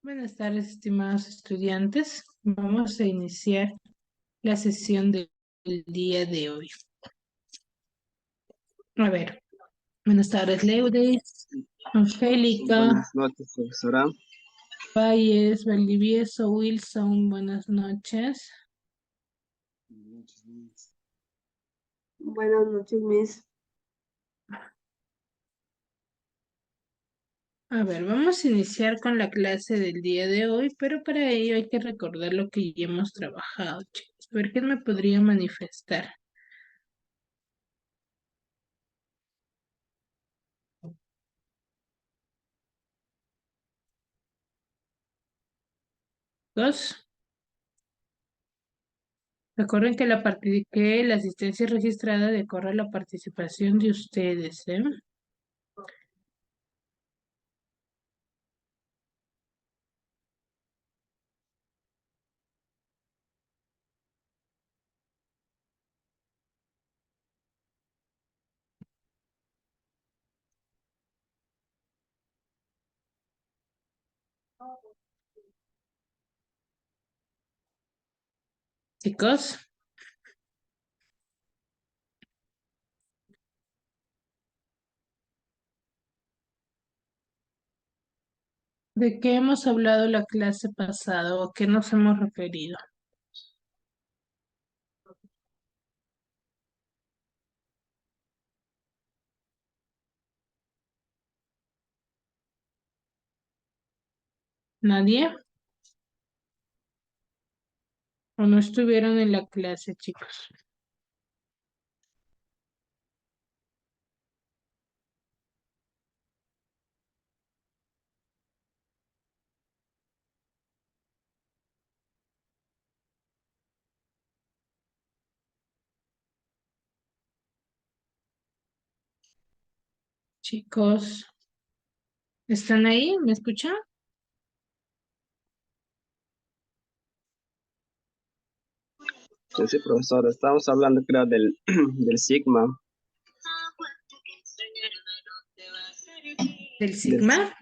Buenas tardes, estimados estudiantes. Vamos a iniciar la sesión del día de hoy. A ver, buenas tardes, Leude, Angélica, Buenas noches, profesora. Valles, Valdivieso, Wilson, buenas noches. Buenas noches, Miss. A ver, vamos a iniciar con la clase del día de hoy, pero para ello hay que recordar lo que ya hemos trabajado, chicos. A ver, ¿quién me podría manifestar? Dos. Recuerden que la asistencia registrada decorre la participación de ustedes, ¿eh? Chicos, ¿de qué hemos hablado la clase pasada o a qué nos hemos referido? ¿Nadie? ¿O no estuvieron en la clase, chicos? Chicos, ¿están ahí? ¿Me escuchan? Sí, profesora. Estamos hablando, creo, del sigma. ¿Del Del sigma?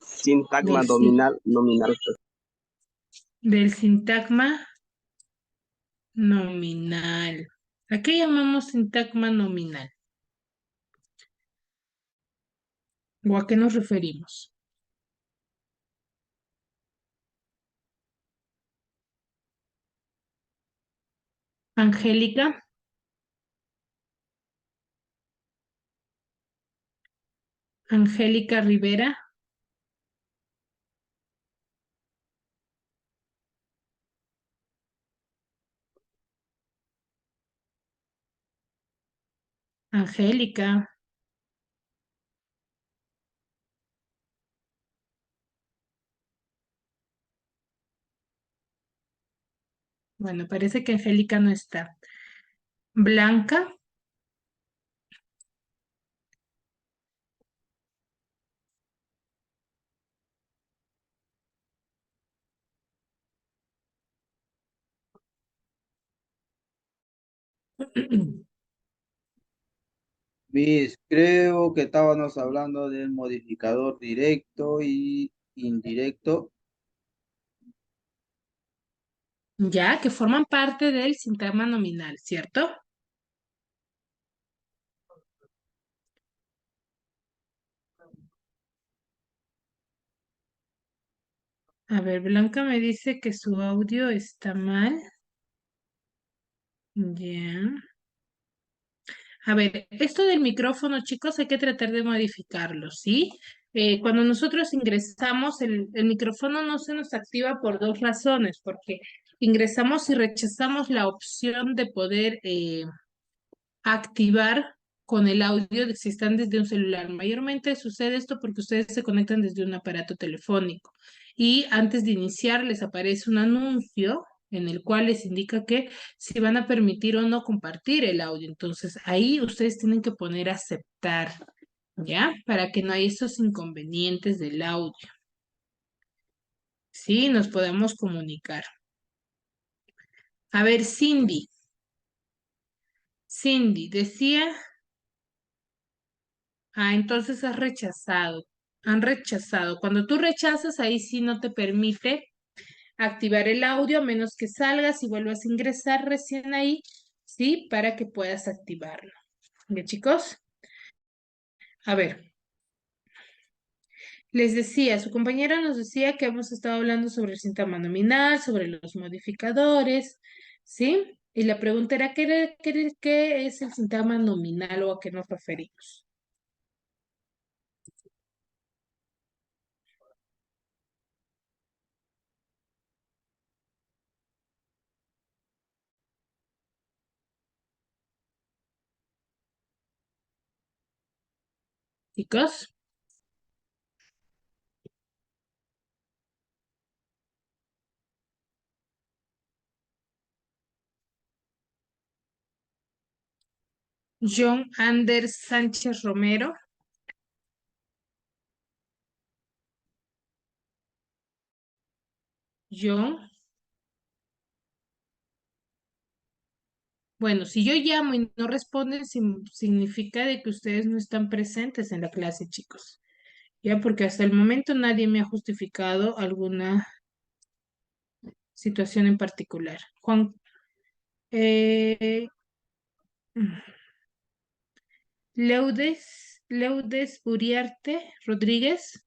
sintagma Del, si- nominal. del sintagma nominal. ¿A qué llamamos sintagma nominal? ¿O a qué nos referimos? Angélica, Angélica Rivera, Angélica. Bueno, parece que Angélica no está. Blanca, Miss, creo que estábamos hablando del modificador directo y indirecto. ya, que forman parte del sintagma nominal, ¿cierto? A ver, Blanca me dice que su audio está mal. Ya. A ver, esto del micrófono, chicos, hay que tratar de modificarlo, ¿sí? Cuando nosotros ingresamos, el micrófono no se nos activa por dos razones, porque ingresamos y rechazamos la opción de poder activar con el audio si están desde un celular. Mayormente sucede esto porque ustedes se conectan desde un aparato telefónico y antes de iniciar les aparece un anuncio en el cual les indica que si van a permitir o no compartir el audio. Entonces ahí ustedes tienen que poner aceptar, ¿ya? Para que no haya esos inconvenientes del audio. Sí, nos podamos comunicar. A ver, Cindy, decía, Ah, entonces has rechazado. Han rechazado. Cuando tú rechazas, ahí sí no te permite activar el audio a menos que salgas y vuelvas a ingresar recién ahí, ¿sí? Para que puedas activarlo. ¿Ya, chicos? A ver, les decía, su compañera nos decía que hemos estado hablando sobre el síntoma nominal, sobre los modificadores, ¿sí? Y la pregunta era, ¿qué es el síntoma nominal o a qué nos referimos? Chicos, John Anders Sánchez Romero, John. Bueno, si yo llamo y no responden, significa de que ustedes no están presentes en la clase, chicos. Ya, porque hasta el momento nadie me ha justificado alguna situación en particular. Juan, eh, Leudes Uriarte Rodríguez,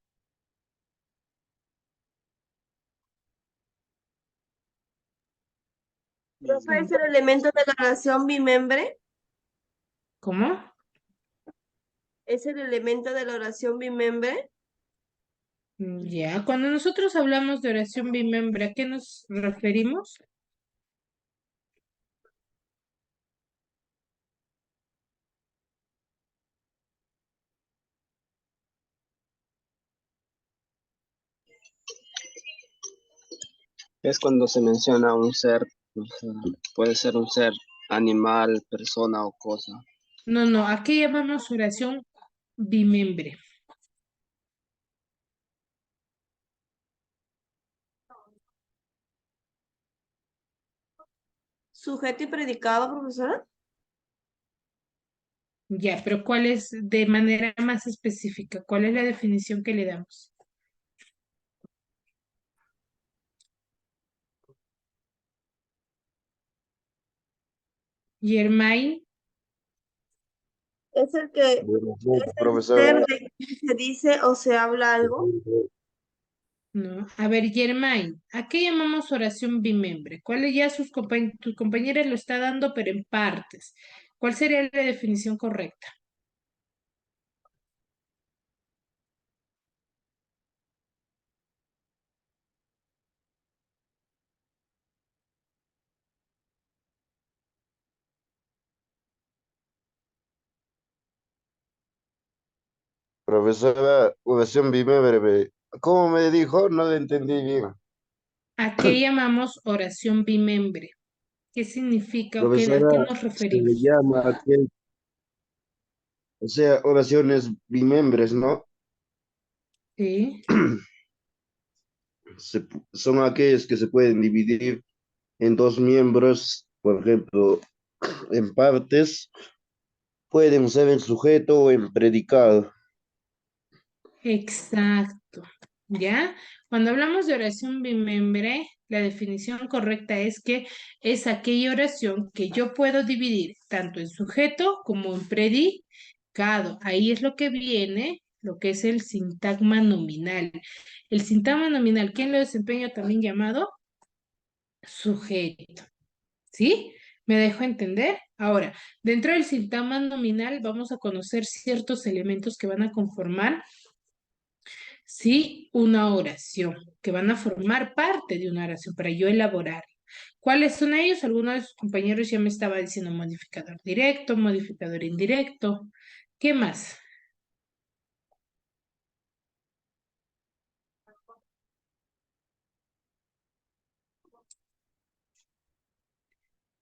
Profe, es el elemento de la oración bimembre. ¿cómo? Es el elemento de la oración bimembre. Ya, cuando nosotros hablamos de oración bimembre, ¿a qué nos referimos? Es cuando se menciona un ser, puede ser un ser animal, persona o cosa. No, no, ¿a qué llamamos oración bimembre? Sujeto y predicado, profesora. Ya, pero ¿cuál es de manera más específica? ¿Cuál es la definición que le damos? Germain, Es el que Buenos es el profesora. ser de que se dice o se habla algo. no. A ver, Germain, ¿a qué llamamos oración bimembre? ¿Cuál es ya tus compañeras lo está dando, pero en partes? ¿Cuál sería la definición correcta? Profesora, oración breve. ¿Cómo me dijo? No le entendí bien. ¿A qué llamamos oración bimembre? ¿Qué significa o a qué Profesora, nos se le referimos? llama aquel, o sea, oraciones bimembres, ¿no? Sí, Son aquellas que se pueden dividir en dos miembros, por ejemplo, en partes, pueden ser en sujeto o en predicado. exacto. ¿Ya? Cuando hablamos de oración bimembre, la definición correcta es que es aquella oración que yo puedo dividir tanto en sujeto como en predicado. Ahí es lo que viene, lo que es el sintagma nominal. El sintagma nominal, ¿quién lo desempeña también llamado? Sujeto. ¿Sí? ¿Me dejo entender? Ahora, dentro del sintagma nominal vamos a conocer ciertos elementos que van a conformar, sí, una oración, que van a formar parte de una oración para yo elaborar. ¿Cuáles son ellos? Algunos de sus compañeros ya me estaba diciendo modificador directo, modificador indirecto. ¿Qué más?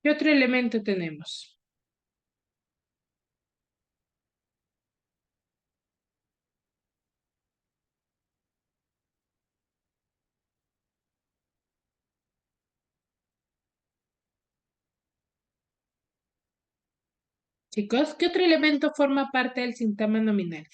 ¿Qué otro elemento tenemos? Chicos, ¿qué otro elemento forma parte del sintagma nominal?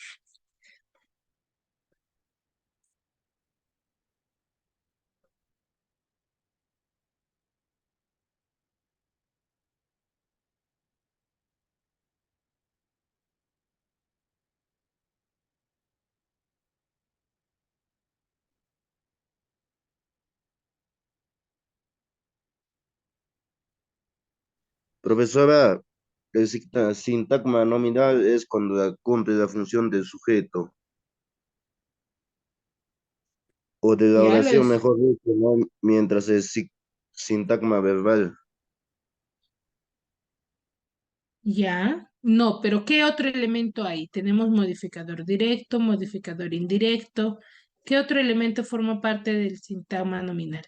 Profesora, el sintagma nominal es cuando cumple la función del sujeto o de la Ya lo oración, es, mejor dicho, ¿no? Mientras el sintagma verbal. ya. No, pero ¿qué otro elemento hay? Tenemos modificador directo, modificador indirecto. ¿Qué otro elemento forma parte del sintagma nominal?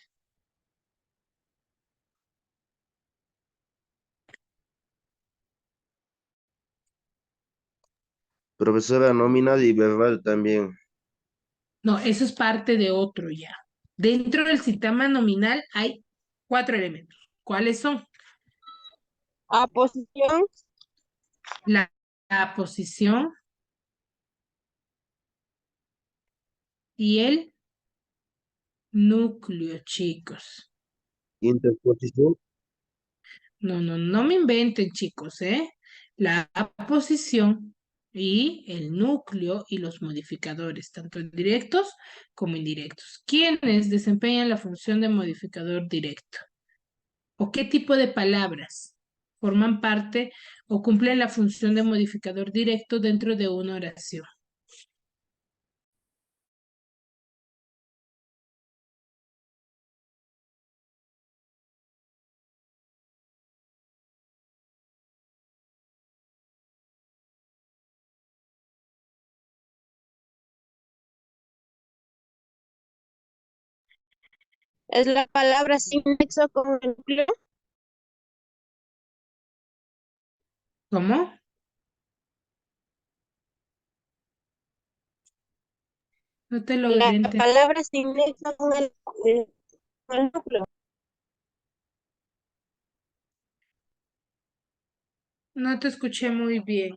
Profesora, nominal y verbal también. No, eso es parte de otro ya. Dentro del sintagma nominal hay cuatro elementos. ¿Cuáles son? Aposición, La posición y el núcleo, chicos. Interposición. No, no, no me inventen, chicos, ¿eh? La posición y el núcleo y los modificadores, tanto directos como indirectos. ¿Quiénes desempeñan la función de modificador directo? ¿O qué tipo de palabras forman parte o cumplen la función de modificador directo dentro de una oración? es la palabra sin nexo con el núcleo. ¿Cómo? No te logré La entender. palabra sin nexo con el núcleo. No te escuché muy bien.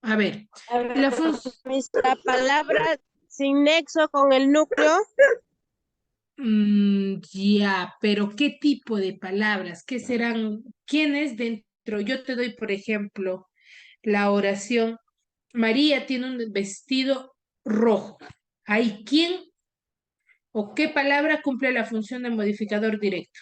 A ver, A ver, la función... la palabra sin nexo con el núcleo. Ya, pero ¿qué tipo de palabras? ¿Qué serán? ¿Quiénes dentro? Yo te doy, por ejemplo, la oración. María tiene un vestido rojo. ¿Hay quién o qué palabra cumple la función de modificador directo?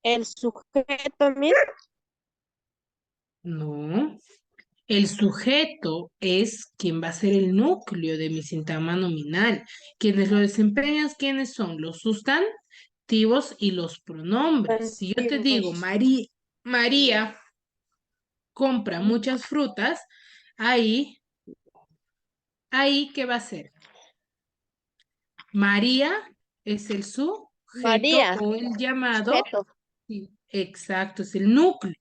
El sujeto mismo. No. El sujeto es quien va a ser el núcleo de mi sintagma nominal. Quienes lo desempeñan, ¿quiénes son? Los sustantivos y los pronombres. Si yo te digo, Antiguos. María compra muchas frutas, ahí, ¿qué va a ser? María es el sujeto María, o el llamado. sujeto. Sí, exacto, es el núcleo.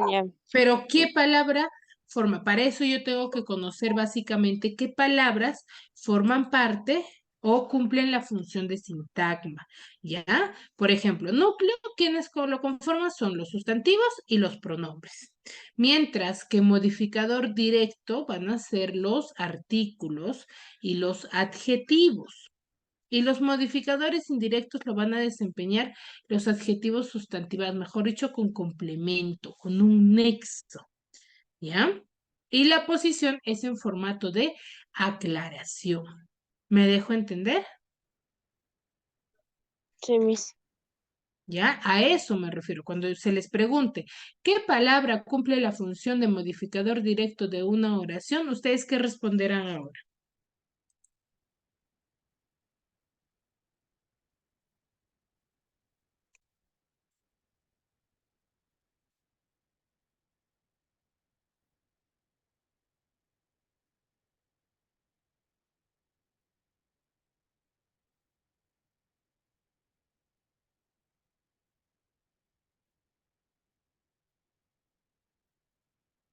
Ya. Pero ¿qué palabra forma? Para eso yo tengo que conocer básicamente qué palabras forman parte o cumplen la función de sintagma, ¿ya? Por ejemplo, núcleo, quienes lo conforman son los sustantivos y los pronombres. Mientras que modificador directo van a ser los artículos y los adjetivos. Y los modificadores indirectos lo van a desempeñar los adjetivos sustantivos, mejor dicho, con complemento, con un nexo, ¿ya? Y la posición es en formato de aclaración. ¿Me dejo entender? Sí, mis. ¿Ya? A eso me refiero. Cuando se les pregunte, ¿qué palabra cumple la función de modificador directo de una oración? ¿Ustedes qué responderán ahora?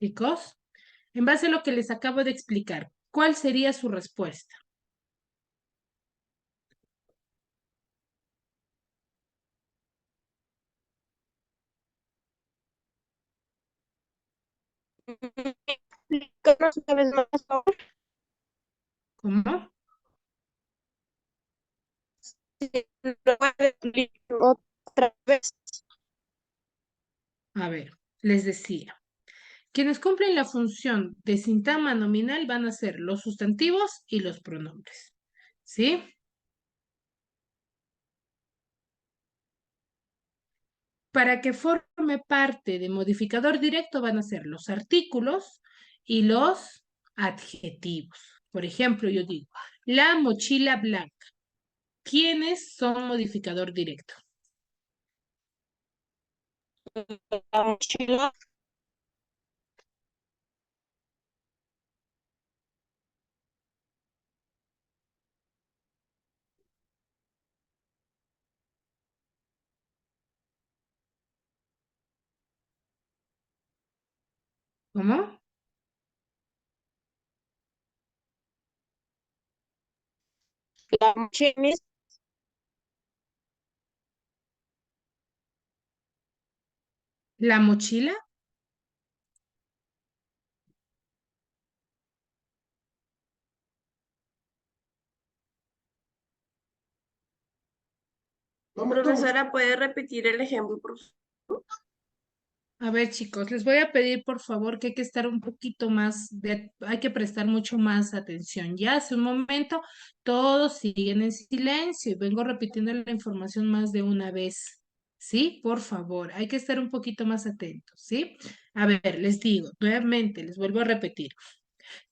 Chicos, en base a lo que les acabo de explicar, ¿cuál sería su respuesta? Explícanos una vez más, por favor. ¿Cómo? Si lo puede repetir otra vez. A ver, les decía. Quienes cumplen la función de sintagma nominal van a ser los sustantivos y los pronombres. ¿Sí? Para que forme parte de modificador directo van a ser los artículos y los adjetivos. Por ejemplo, yo digo, la mochila blanca. ¿Quiénes son modificador directo? La mochila, ¿Cómo? la mochila, ¿La mochila? profesora, ¿puede repetir el ejemplo, por favor? A ver, chicos, les voy a pedir por favor que hay que estar un poquito hay que prestar mucho más atención. Ya hace un momento todos siguen en silencio y vengo repitiendo la información más de una vez. ¿Sí? Por favor, hay que estar un poquito más atentos, ¿sí? A ver, les digo, nuevamente, les vuelvo a repetir.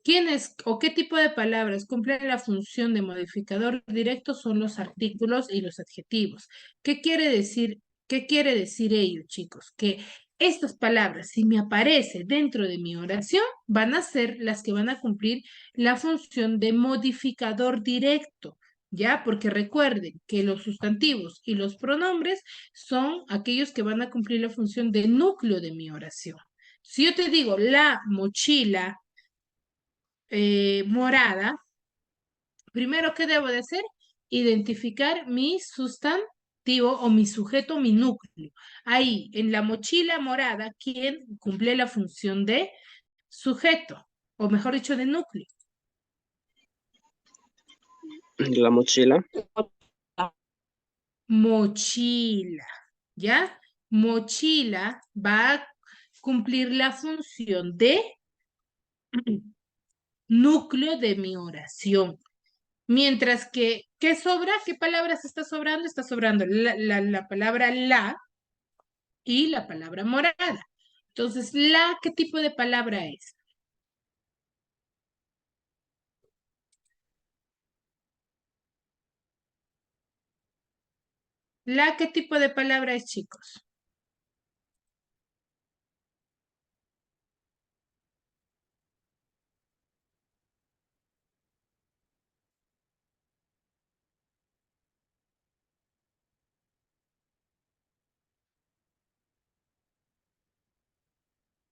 ¿Quiénes o qué tipo de palabras cumplen la función de modificador directo? Son los artículos y los adjetivos. ¿Qué quiere decir? ¿Qué quiere decir ello, chicos? Que estas palabras, si me aparece dentro de mi oración, van a ser las que van a cumplir la función de modificador directo, ¿ya? Porque recuerden que los sustantivos y los pronombres son aquellos que van a cumplir la función de núcleo de mi oración. Si yo te digo la mochila morada, primero, ¿qué debo de hacer? Identificar mi sustantivo o mi sujeto, mi núcleo. Ahí, en la mochila morada, ¿quién cumple la función de sujeto? O mejor dicho, de núcleo. La mochila. Mochila, ¿ya? Mochila va a cumplir la función de núcleo de mi oración. Mientras que, ¿qué sobra? ¿Qué palabras está sobrando? Está sobrando la palabra la y la palabra morada. Entonces, la, ¿qué tipo de palabra es? La, ¿qué tipo de palabra es, chicos?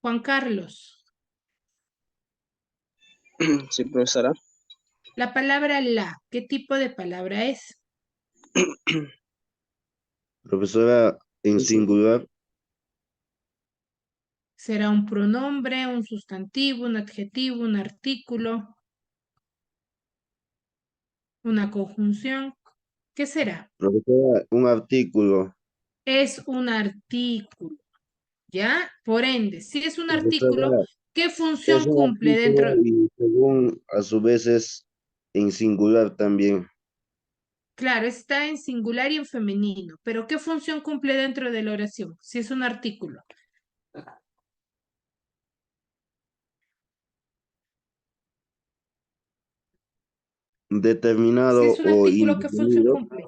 Juan Carlos. Sí, profesora. La palabra la, ¿qué tipo de palabra es? Profesora, en Sí. singular, ¿Será un pronombre, un sustantivo, un adjetivo, un artículo, una conjunción? ¿Qué será? profesora, un artículo. Es un artículo, ¿ya? Por ende, si es un artículo, Profesora, ¿qué es función un cumple artículo dentro? y según a su vez es en singular también. Claro, está en singular y en femenino, pero ¿qué función cumple dentro de la oración? Si es un artículo. Si Determinado es un o artículo, ¿qué función indefinido. cumple?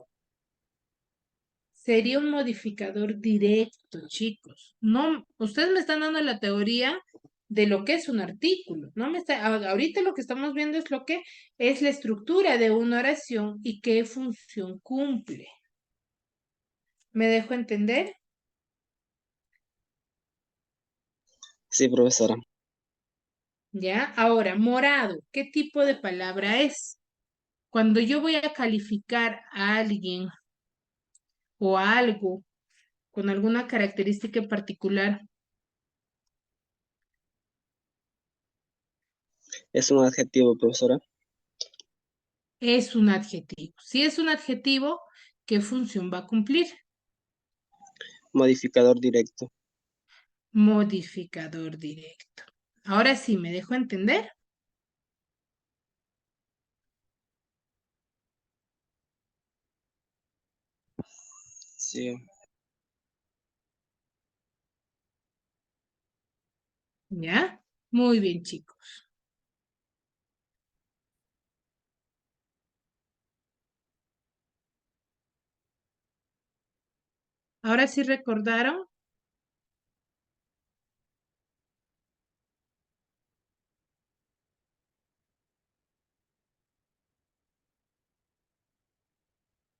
Sería un modificador directo, chicos. No, ustedes me están dando la teoría de lo que es un artículo. No me está, ahorita lo que estamos viendo es lo que es la estructura de una oración y qué función cumple. ¿Me dejo entender? Sí, profesora. ¿Ya? Ahora, morado, ¿qué tipo de palabra es? Cuando yo voy a calificar a alguien o a algo con alguna característica en particular, Es un adjetivo, profesora. es un adjetivo. Si es un adjetivo, ¿qué función va a cumplir? Modificador directo. Modificador directo. Ahora sí, ¿me dejo entender? Sí. ¿Ya? Muy bien, chicos. Ahora sí recordaron.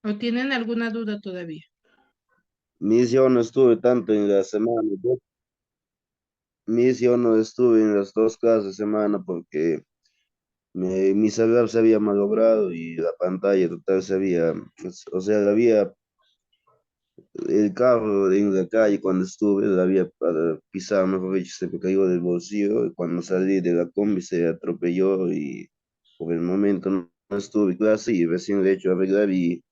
¿O tienen alguna duda todavía? Mis, yo no estuve tanto en la semana. Mis, yo no estuve en las dos clases de semana porque mi celular se había malogrado y la pantalla total se había, o sea, había el carro en la calle cuando estuve, la había pisado, mejor dicho, se me cayó del bolsillo y cuando salí de la combi se atropelló y por el momento no estuve en clase y recién de hecho arreglar y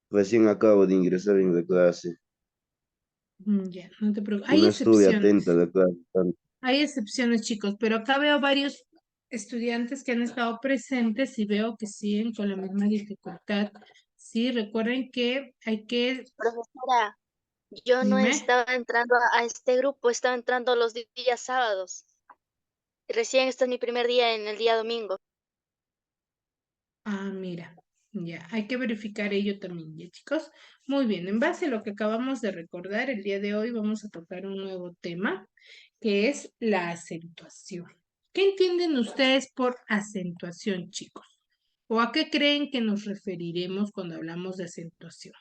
recién acabo de ingresar en la clase Ya, no te preocupes. y no estuve atenta a la clase. Hay excepciones, chicos, pero acá veo varios estudiantes que han estado presentes y veo que siguen con la misma dificultad. Sí, recuerden que hay que, Profesora, yo no dime. estaba entrando a este grupo, estaba entrando los días sábados. Recién este es mi primer día en el día domingo. Ah, mira, ya, hay que verificar ello también, ya, chicos. Muy bien, en base a lo que acabamos de recordar, el día de hoy vamos a tocar un nuevo tema, que es la acentuación. ¿Qué entienden ustedes por acentuación, chicos? ¿O a qué creen que nos referiremos cuando hablamos de acentuación?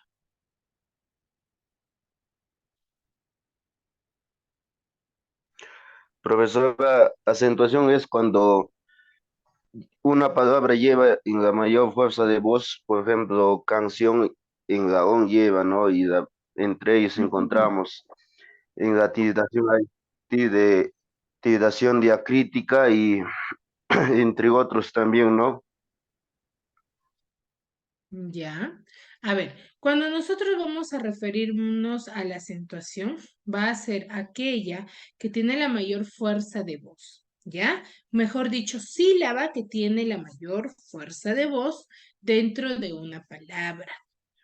Profesora, acentuación es cuando una palabra lleva en la mayor fuerza de voz, por ejemplo, canción en la on lleva, ¿no? Entre ellos encontramos en la tildación, hay tildación diacrítica y entre otros también, ¿no? Ya. A ver, cuando nosotros vamos a referirnos a la acentuación, va a ser aquella que tiene la mayor fuerza de voz, ¿ya? Mejor dicho, sílaba que tiene la mayor fuerza de voz dentro de una palabra,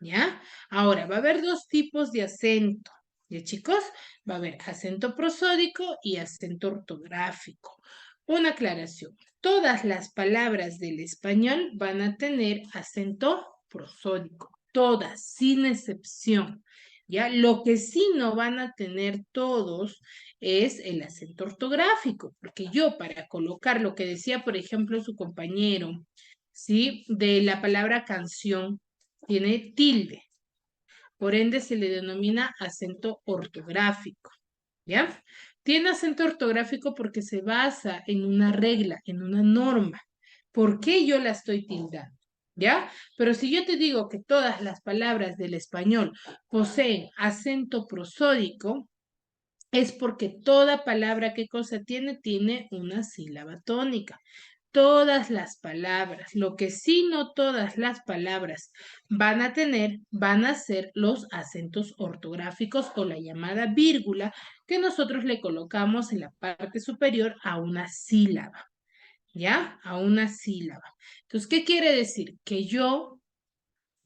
¿ya? Ahora, va a haber dos tipos de acento, ¿ya, chicos? Va a haber acento prosódico y acento ortográfico. Una aclaración. Todas las palabras del español van a tener acento prosódico, todas, sin excepción. ¿Ya? Lo que sí no van a tener todos es el acento ortográfico, porque yo para colocar lo que decía, por ejemplo, su compañero, ¿sí? De la palabra canción, tiene tilde, por ende se le denomina acento ortográfico, ¿ya? Tiene acento ortográfico porque se basa en una regla, en una norma. ¿Por qué yo la estoy tildando? ¿Ya? Pero si yo te digo que todas las palabras del español poseen acento prosódico, es porque toda palabra que cosa tiene, tiene una sílaba tónica. Todas las palabras, lo que sí no todas las palabras van a tener, van a ser los acentos ortográficos o la llamada vírgula que nosotros le colocamos en la parte superior a una sílaba, ¿ya? A una sílaba. Entonces, ¿qué quiere decir? Que yo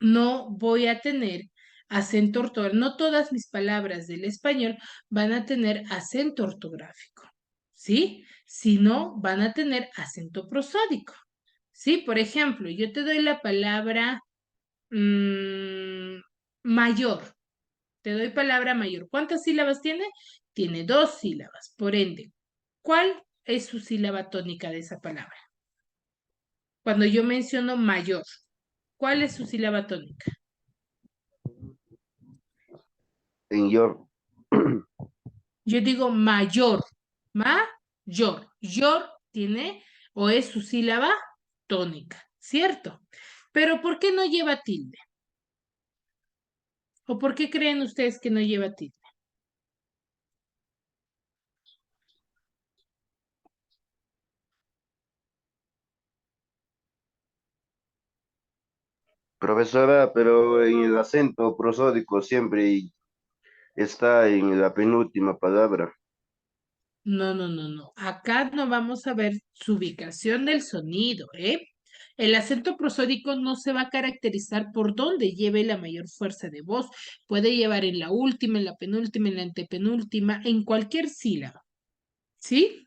no voy a tener acento ortográfico. No todas mis palabras del español van a tener acento ortográfico, ¿sí? Sino van a tener acento prosódico, ¿sí? Por ejemplo, yo te doy la palabra mayor. Te doy palabra mayor. ¿Cuántas sílabas tiene? Tiene dos sílabas. Por ende, ¿cuál es su sílaba tónica de esa palabra? Cuando yo menciono mayor, ¿cuál es su sílaba tónica? En yo, Yo digo mayor, mayor, yor tiene o es su sílaba tónica, ¿cierto? Pero ¿por qué no lleva tilde? ¿O por qué creen ustedes que no lleva tilde? Profesora, pero en el acento prosódico siempre está en la penúltima palabra. No, no, no, no. Acá no vamos a ver su ubicación del sonido, ¿eh? El acento prosódico no se va a caracterizar por dónde lleve la mayor fuerza de voz. Puede llevar en la última, en la penúltima, en la antepenúltima, en cualquier sílaba, ¿sí?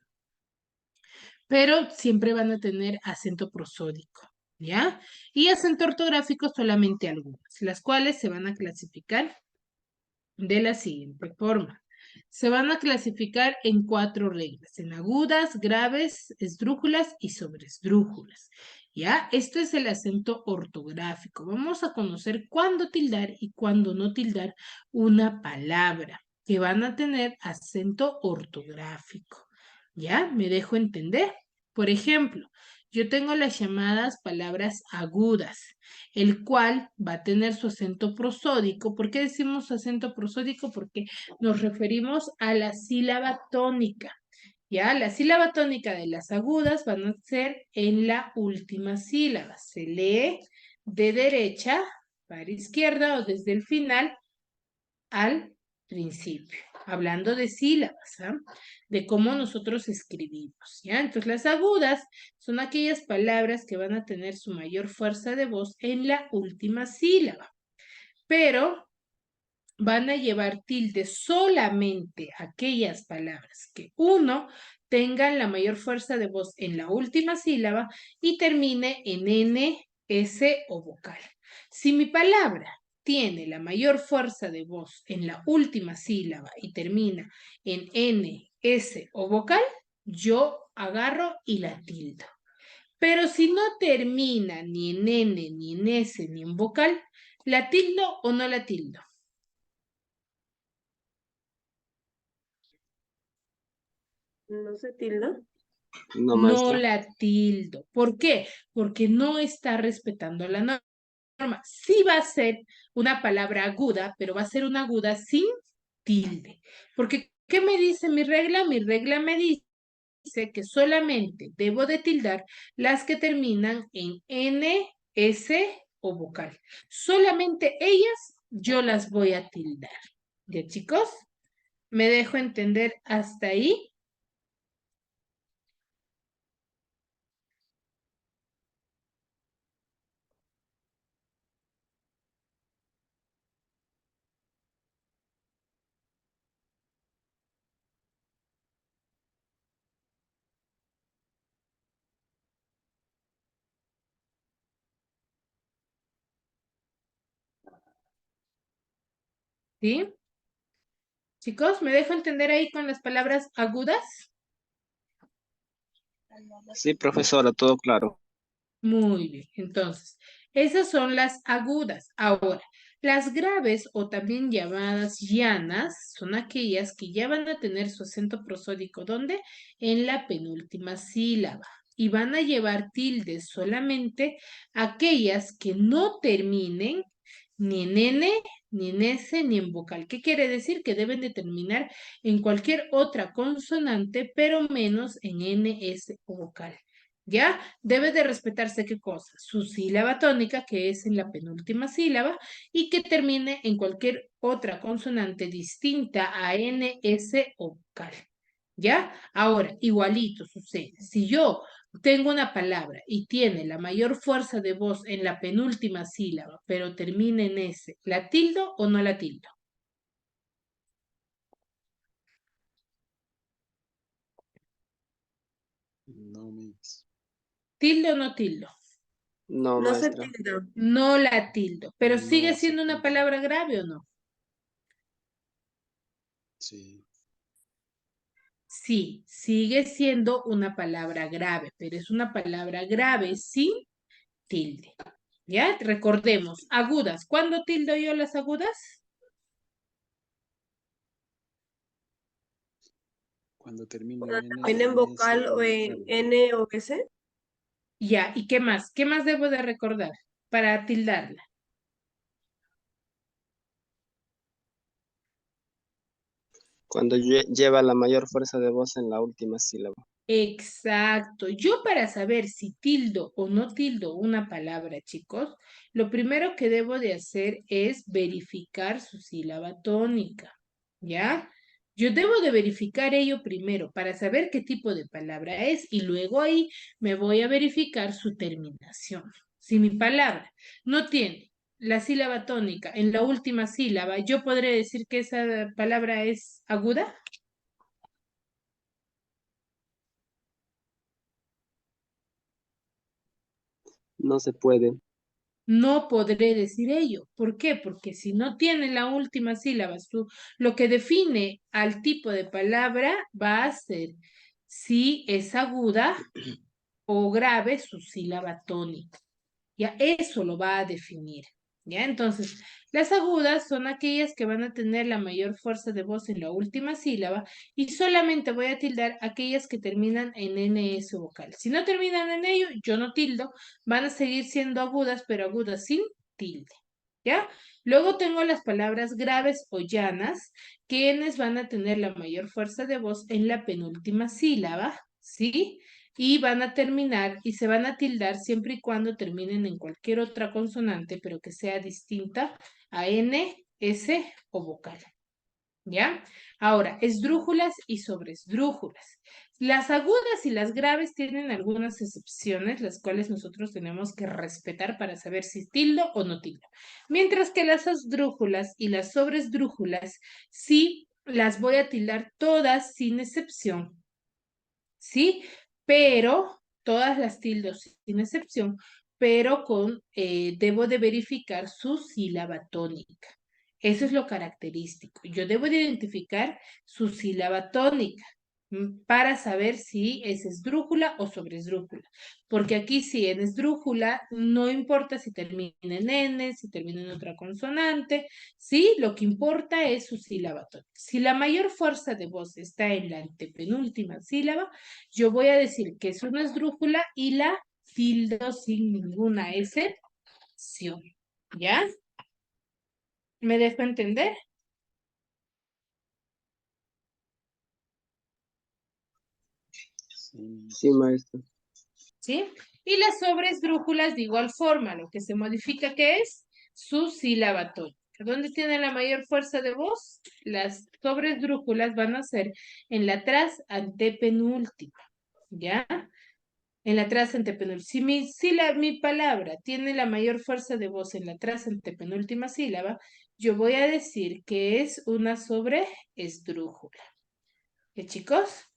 Pero siempre van a tener acento prosódico, ¿ya? Y acento ortográfico solamente algunas, las cuales se van a clasificar de la siguiente forma. Se van a clasificar en 4 reglas, en agudas, graves, esdrújulas y sobresdrújulas. ¿Ya? Esto es el acento ortográfico. Vamos a conocer cuándo tildar y cuándo no tildar una palabra que van a tener acento ortográfico. ¿Ya? ¿Me dejo entender? Por ejemplo, yo tengo las llamadas palabras agudas, el cual va a tener su acento prosódico. ¿Por qué decimos acento prosódico? Porque nos referimos a la sílaba tónica. ¿Ya? La sílaba tónica de las agudas van a ser en la última sílaba. Se lee de derecha para izquierda o desde el final al principio, hablando de sílabas, ¿ah? De cómo nosotros escribimos, ¿ya? Entonces, las agudas son aquellas palabras que van a tener su mayor fuerza de voz en la última sílaba, pero van a llevar tilde solamente aquellas palabras que uno tengan la mayor fuerza de voz en la última sílaba y termine en N, S o vocal. Si mi palabra tiene la mayor fuerza de voz en la última sílaba y termina en N, S o vocal, yo agarro y la tildo. Pero si no termina ni en N, ni en S, ni en vocal, ¿la tildo o no la tildo? ¿No se tilda? No, No maestra. la tildo. ¿Por qué? Porque no está respetando la norma. Sí va a ser una palabra aguda, pero va a ser una aguda sin tilde. Porque, ¿qué me dice mi regla? Mi regla me dice que solamente debo de tildar las que terminan en N, S o vocal. Solamente ellas yo las voy a tildar. ¿Ya, chicos? ¿Me dejo entender hasta ahí? ¿Sí? Chicos, ¿me dejo entender ahí con las palabras agudas? Sí, profesora, todo claro. Muy bien, entonces, esas son las agudas. Ahora, las graves o también llamadas llanas son aquellas que ya van a tener su acento prosódico. ¿Dónde? En la penúltima sílaba. Y van a llevar tildes solamente aquellas que no terminen ni en N, ni en S, ni en vocal. ¿Qué quiere decir? Que deben de terminar en cualquier otra consonante, pero menos en N, S o vocal. ¿Ya? Debe de respetarse qué cosa, su sílaba tónica, que es en la penúltima sílaba, y que termine en cualquier otra consonante distinta a N, S o vocal. ¿Ya? Ahora, igualito sucede. Si yo tengo una palabra y tiene la mayor fuerza de voz en la penúltima sílaba, pero termina en S, ¿la tildo o no la tildo? No, miss. ¿Tildo o no tildo? No, No se maestra. tilda. No la tildo, pero sigue No se siendo una tilda. palabra grave o no? Sí. Sí, sigue siendo una palabra grave, pero es una palabra grave sin tilde. ¿Ya? Recordemos, agudas. ¿Cuándo tildo yo las agudas? Cuando termina Cuando en N, termina en vocal S, o en verbo. N o S. Ya, ¿y qué más? ¿Qué más debo de recordar para tildarla? Cuando lleva la mayor fuerza de voz en la última sílaba. Exacto. Yo para saber si tildo o no tildo una palabra, chicos, lo primero que debo de hacer es verificar su sílaba tónica, ¿ya? Yo debo de verificar ello primero para saber qué tipo de palabra es y luego ahí me voy a verificar su terminación. Si mi palabra no tiene la sílaba tónica en la última sílaba, ¿yo podré decir que esa palabra es aguda? No se puede. No podré decir ello. ¿Por qué? Porque si no tiene la última sílaba, lo que define al tipo de palabra va a ser si es aguda o grave su sílaba tónica. Ya eso lo va a definir. ¿Ya? Entonces, las agudas son aquellas que van a tener la mayor fuerza de voz en la última sílaba y solamente voy a tildar aquellas que terminan en NS vocal. Si no terminan en ello, yo no tildo, van a seguir siendo agudas, pero agudas sin tilde. ¿Ya? Luego tengo las palabras graves o llanas, quienes van a tener la mayor fuerza de voz en la penúltima sílaba, ¿sí? Y van a terminar y se van a tildar siempre y cuando terminen en cualquier otra consonante, pero que sea distinta a N, S o vocal. ¿Ya? Ahora, esdrújulas y sobresdrújulas. Las agudas y las graves tienen algunas excepciones, las cuales nosotros tenemos que respetar para saber si tildo o no tildo. Mientras que las esdrújulas y las sobresdrújulas sí las voy a tildar todas sin excepción. ¿Sí? Pero, todas las tildos sin excepción, pero debo de verificar su sílaba tónica. Eso es lo característico. Yo debo de identificar su sílaba tónica para saber si es esdrújula o sobresdrújula. Porque aquí sí, en esdrújula, no importa si termina en N, si termina en otra consonante, sí, lo que importa es su sílaba tónica. Si la mayor fuerza de voz está en la antepenúltima sílaba, yo voy a decir que es una esdrújula y la tildo sin ninguna excepción. ¿Ya? ¿Me dejo entender? Sí. Sí, maestro. ¿Sí? Y las sobresdrújulas de igual forma, lo que se modifica que es su sílaba tónica. ¿Dónde tiene la mayor fuerza de voz? Las sobresdrújulas van a ser en la tras antepenúltima, ¿ya? En la tras antepenúltima. Si mi palabra tiene la mayor fuerza de voz en la tras antepenúltima sílaba, yo voy a decir que es una sobresdrújula. ¿Qué, chicos?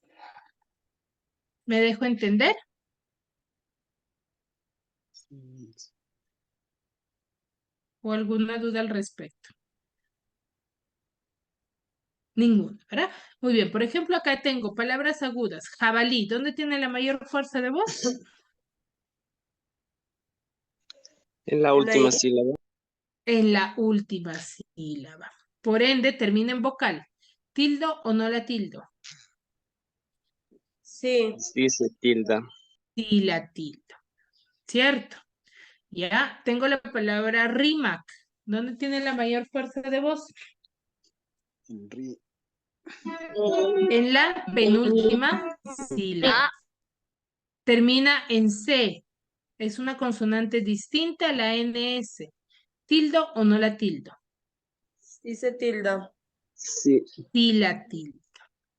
¿Me dejo entender? Sí. ¿O alguna duda al respecto? Ninguna, ¿verdad? Muy bien, por ejemplo, acá tengo palabras agudas. Jabalí, ¿dónde tiene la mayor fuerza de voz? En la En la última I. sílaba. En la última sílaba. Por ende, termina en vocal. ¿Tildo o no la tildo? Sí. Sí se tilda. Sí la tildo, ¿cierto? Ya, tengo la palabra rimac. ¿Dónde tiene la mayor fuerza de voz? En ri, En la penúltima sílaba. Ah, Termina en C. Es una consonante distinta a la NS. ¿Tildo o no la tildo? Sí se tilda. Sí. Sí la tildo.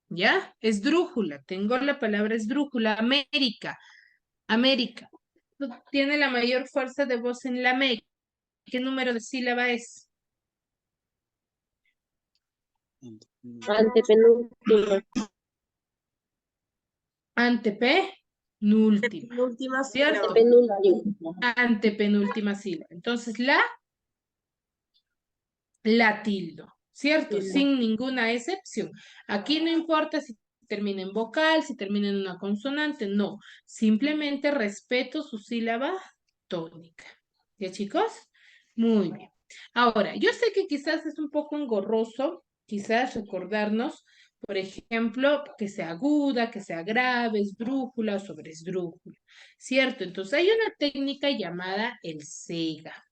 ¿Ya? Esdrújula. Tengo la palabra esdrújula. América. América. Tiene la mayor fuerza de voz en la América. ¿Qué número de sílaba es? ante- Antepenúltima. Antepenúltima. Última ¿Cierto? sílaba. Antepenúltima. Antepenúltima sílaba. Entonces la tildo, ¿cierto? Tilde. Sin ninguna excepción. Aquí no importa si termina en vocal, si termina en una consonante, no. Simplemente respeto su sílaba tónica. ¿Ya, chicos? Muy bien. Ahora, yo sé que quizás es un poco engorroso, quizás recordarnos, Por ejemplo, que sea aguda, que sea grave, esdrújula o sobresdrújula, ¿cierto? Entonces hay una técnica llamada el SEGA,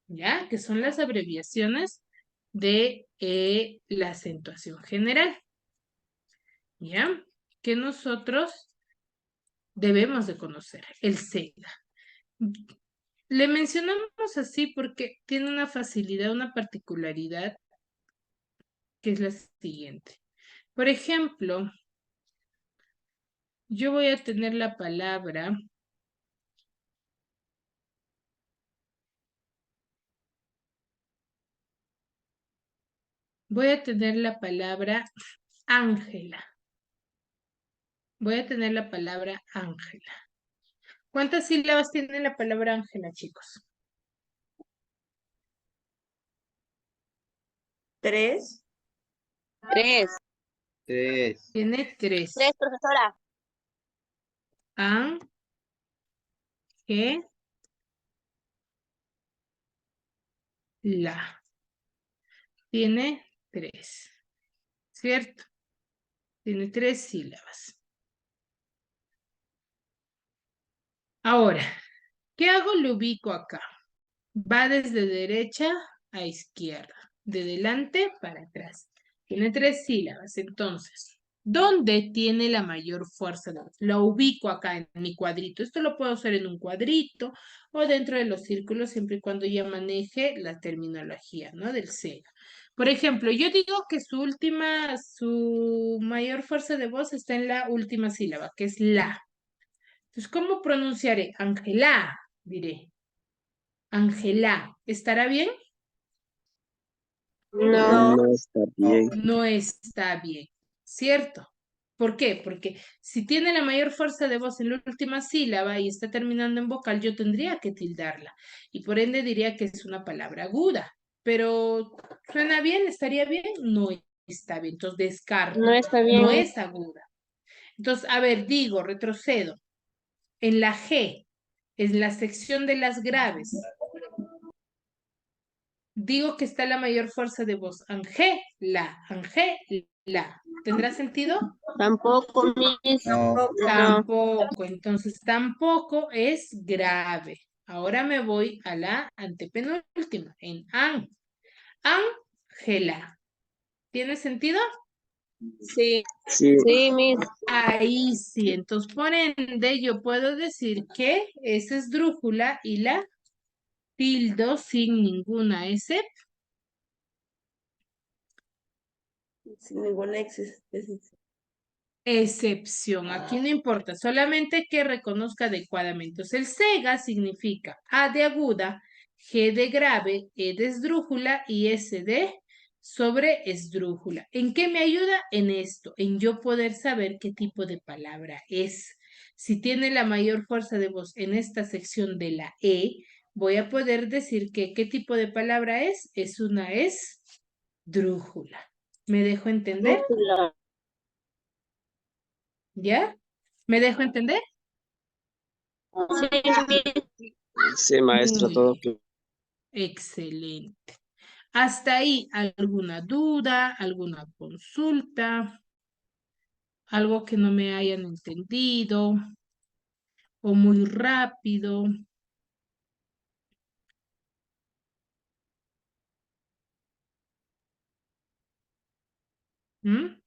¿ya? Que son las abreviaciones de la acentuación general, ¿ya? Que nosotros debemos de conocer, el SEGA. Le mencionamos así porque tiene una facilidad, una particularidad que es la siguiente. Por ejemplo, yo voy a tener la palabra Ángela. Voy a tener la palabra Ángela. ¿Cuántas sílabas tiene la palabra Ángela, chicos? 3. 3. 3. Tiene 3. 3, profesora. Ángela. Tiene 3. ¿Cierto? Tiene 3 sílabas. Ahora, ¿qué hago? Lo ubico acá. Va desde derecha a izquierda, de delante para atrás. Tiene 3 sílabas, entonces, ¿dónde tiene la mayor fuerza de voz? Lo ubico acá en mi cuadrito. Esto lo puedo hacer en un cuadrito o dentro de los círculos, siempre y cuando ya maneje la terminología, ¿no? Del SEGA. Por ejemplo, yo digo que su mayor fuerza de voz está en la última sílaba, que es la. Entonces, ¿cómo pronunciaré? Ángela, diré. Ángela, ¿estará bien? No. No está bien. No está bien, ¿cierto? ¿Por qué? Porque si tiene la mayor fuerza de voz en la última sílaba y está terminando en vocal, yo tendría que tildarla y por ende diría que es una palabra aguda. Pero ¿suena bien? ¿Estaría bien? No está bien, entonces descarto. No está No bien. es aguda. Entonces, a ver, digo, retrocedo. En la G, en la sección de las graves, digo que está la mayor fuerza de voz. Angela. ¿Tendrá sentido? Tampoco, Miss. No. No. Tampoco. Entonces tampoco es grave. Ahora me voy a la antepenúltima, en Ángela. ¿Tiene sentido? Sí. Sí, Sí, Miss. Ahí sí. Entonces, por ende, yo puedo decir que es esdrújula y la tildo sin ninguna Sin ninguna excepción. Aquí no importa, solamente que reconozca adecuadamente. Entonces, el SEGA significa A de aguda, G de grave, E de esdrújula y S de sobre esdrújula. ¿En qué me ayuda? En esto, en yo poder saber qué tipo de palabra es. Si tiene la mayor fuerza de voz en esta sección de la E, voy a poder decir que qué tipo de palabra es una esdrújula. ¿Me dejo entender? Brújula. ¿Ya? ¿Me dejo entender? Sí, Miss. sí, maestro, Muy todo bien, que excelente. Hasta ahí, ¿alguna duda, alguna consulta, algo que no me hayan entendido o muy rápido? ¿Mm?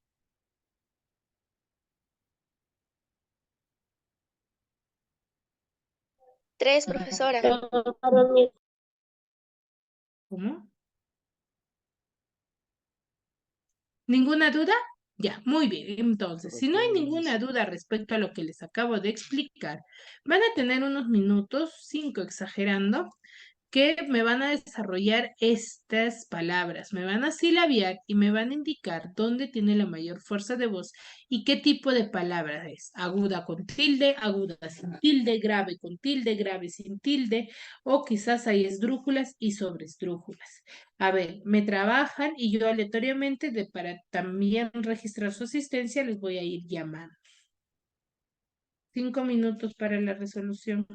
3, profesora. Claro, Miss. ¿Cómo? ¿Ninguna duda? Ya, muy bien. Entonces, si no hay ninguna duda respecto a lo que les acabo de explicar, van a tener unos minutos, 5 exagerando, que me van a desarrollar estas palabras, me van a silabiar y me van a indicar dónde tiene la mayor fuerza de voz y qué tipo de palabra es. Aguda con tilde, aguda sin tilde, grave con tilde, grave sin tilde, o quizás hay esdrújulas y sobreesdrújulas. A ver, me trabajan y yo aleatoriamente, para también registrar su asistencia, les voy a ir llamando. 5 minutos para la resolución.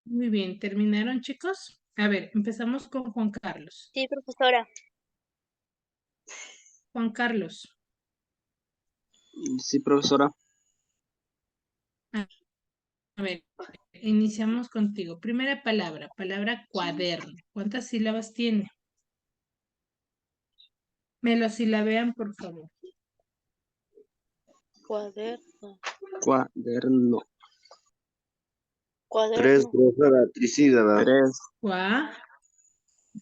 Muy bien, ¿terminaron, chicos? A ver, empezamos con Juan Carlos. Sí, profesora. Juan Carlos. Sí, profesora. A ver, iniciamos contigo. Primera palabra, palabra cuaderno. ¿Cuántas sílabas tiene? Me lo silabean, por favor. Cuaderno. Cuaderno. Tres, Cuaderno. profesora, trisílaba.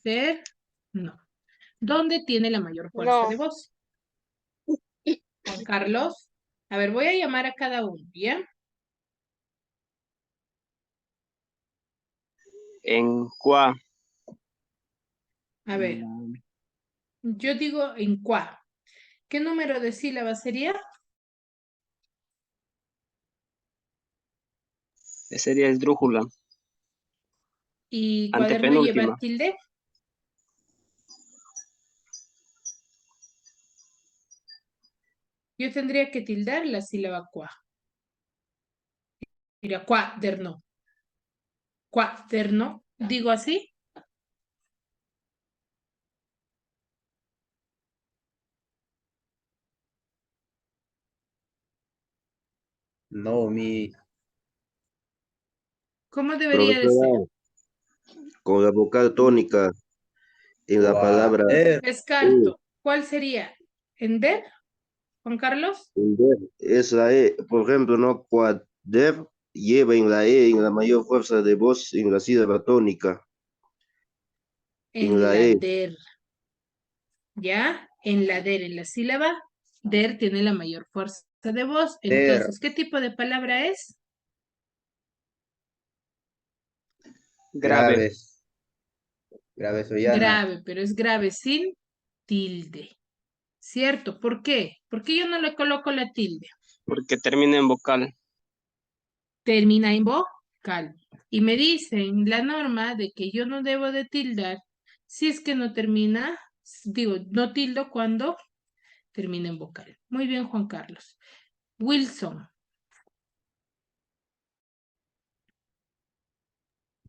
3. No. ¿Dónde tiene la mayor fuerza No. de voz? Juan Carlos. A ver, voy a llamar a cada uno, ¿ya? En cua. A ver, yo digo en cua. ¿Qué número de sílabas sería? Sería esdrújula. ¿Y cuaderno Antepenúltima. lleva tilde? Yo tendría que tildar la sílaba cua. Mira, cuaderno. Cuaderno. ¿Digo así? No, mi. ¿Cómo debería de ser? Profesora, con la vocal tónica en la palabra Descarto. ¿Cuál sería? ¿Ender? Juan Carlos. entender. Es la E, por ejemplo, ¿no? Cuader lleva en la E, en la mayor fuerza de voz, en la sílaba tónica, en En la la E. der. ¿Ya? En la der, en la sílaba. Der tiene la mayor fuerza de voz. Entonces, ¿qué tipo de palabra es? Grave. Graves o llanas. Grave, pero es grave sin tilde. ¿Cierto? ¿Por qué? ¿Por qué yo no le coloco la tilde? Porque termina en vocal. Termina en vocal. Y me dicen la norma de que yo no debo de tildar si es que no termina, digo, no tildo cuando termina en vocal. Muy bien, Juan Carlos. Wilson.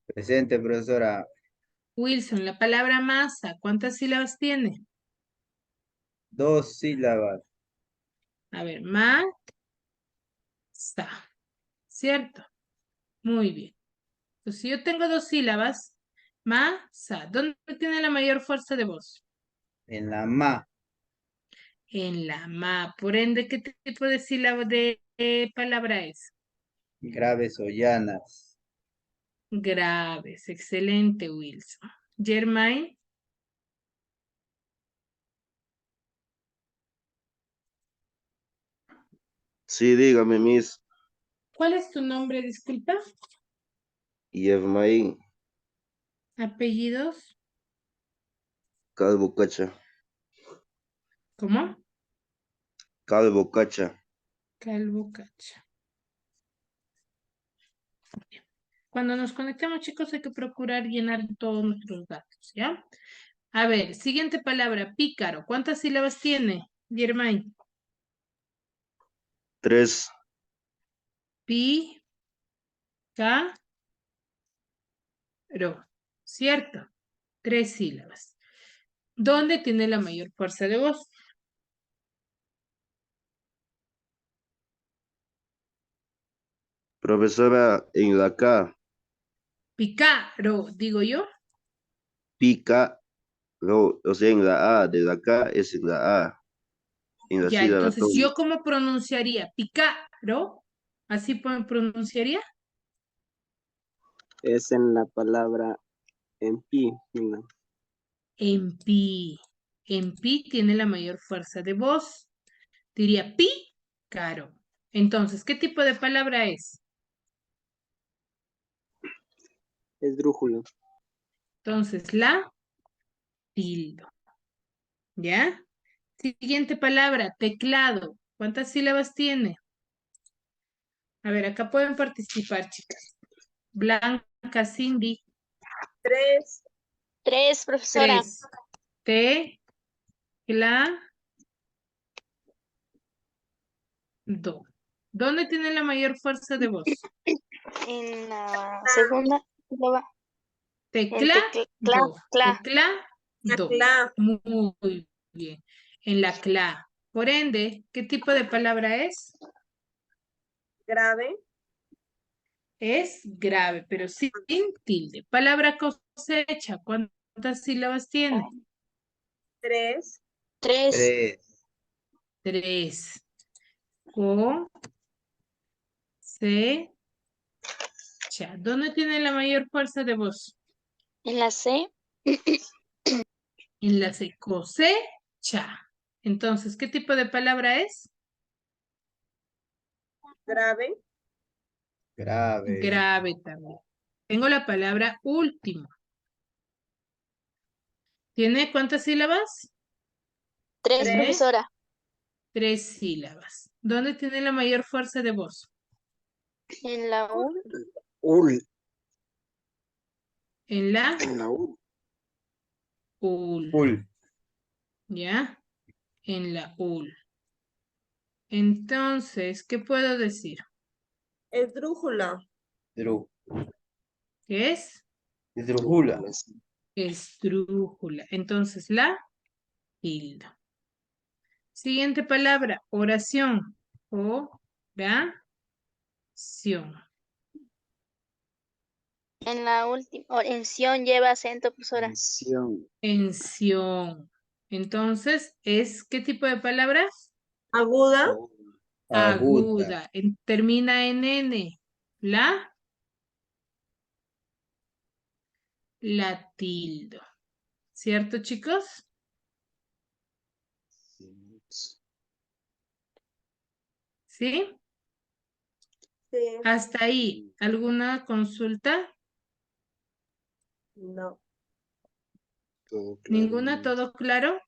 Presente, profesora. Wilson, la palabra masa, ¿cuántas sílabas tiene? 2 sílabas. A ver, masa. ¿Cierto? Muy bien. Entonces, si yo tengo 2 sílabas, masa, ¿dónde tiene la mayor fuerza de voz? En la ma. En la ma. Por ende, ¿qué tipo de sílaba de palabra es? Graves o llanas. Graves. Excelente, Wilson. Germain. Sí, dígame, Miss ¿Cuál es tu nombre, disculpa? Yevmaín ¿Apellidos? Calvo Cacha. ¿Cómo? Calvo Cacha. Calvo Cacha. Cuando nos conectemos, chicos, hay que procurar llenar todos nuestros datos, ¿ya? A ver, siguiente palabra, pícaro. ¿Cuántas sílabas tiene, Germain? 3, Pi, ca, ro. ¿Cierto? 3 sílabas. ¿Dónde tiene la mayor fuerza de voz? profesora, en la K. Pícaro, digo yo. Pica, no, o sea, en la A de la K es en la A, en la Ya, sílaba entonces, tónica. ¿yo cómo pronunciaría? Pícaro. ¿Así pronunciaría? Es en la palabra en pi. Mira. En pi. En pi tiene la mayor fuerza de voz. Diría pícaro. Entonces, ¿qué tipo de palabra es? Esdrújula. Entonces, la tildo. ¿Ya? Siguiente palabra, teclado. ¿Cuántas sílabas tiene? A ver, acá pueden participar, chicas. Blanca, Cindy. 3. 3, profesora. 3. ¿Dónde tiene la mayor fuerza de voz? En la segunda. sílaba. En Teclado. cla. Teclado. cla. Muy bien. En la cla. Por ende, ¿qué tipo de palabra es? Grave. Es grave, pero sin tilde. Palabra cosecha. ¿Cuántas sílabas tiene? 3. 3. 3. 3. Cosecha. ¿Dónde tiene la mayor fuerza de voz? En la C. En la C. Cosecha. Entonces, ¿qué tipo de palabra es? Grave. Grave. Grave también. Tengo la palabra último. ¿Tiene cuántas sílabas? 3, Tres. profesora. 3 sílabas. ¿Dónde tiene la mayor fuerza de voz? En la U. Ul. En la En la U. ul. Full. ¿Ya? En la ul. Entonces, ¿qué puedo decir? Esdrújula. Dru. ¿Qué es? Esdrújula. Esdrújula. Entonces, la tilde. Siguiente palabra, oración. Oración. En la última. En Sion lleva acento, profesora. Mención. Ención. Entonces, ¿qué tipo de palabra? Aguda. Aguda. Termina en N. La tilde. ¿Cierto, chicos? ¿Sí? Sí. Hasta ahí. ¿Alguna consulta? No. Todo claro, ¿Ninguna? Miss. ¿Todo claro?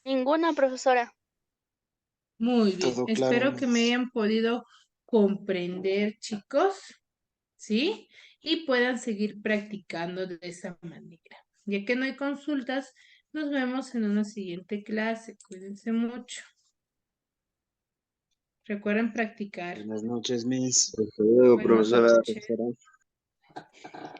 Ninguna, profesora. Muy bien. Todo claro, Espero que me Miss. hayan podido comprender, chicos. ¿Sí? Y puedan seguir practicando de esa manera. Ya que no hay consultas, nos vemos en una siguiente clase. Cuídense mucho. Recuerden practicar. Buenas noches, Miss. Hasta luego, Buenas profesora. noches. Profesora.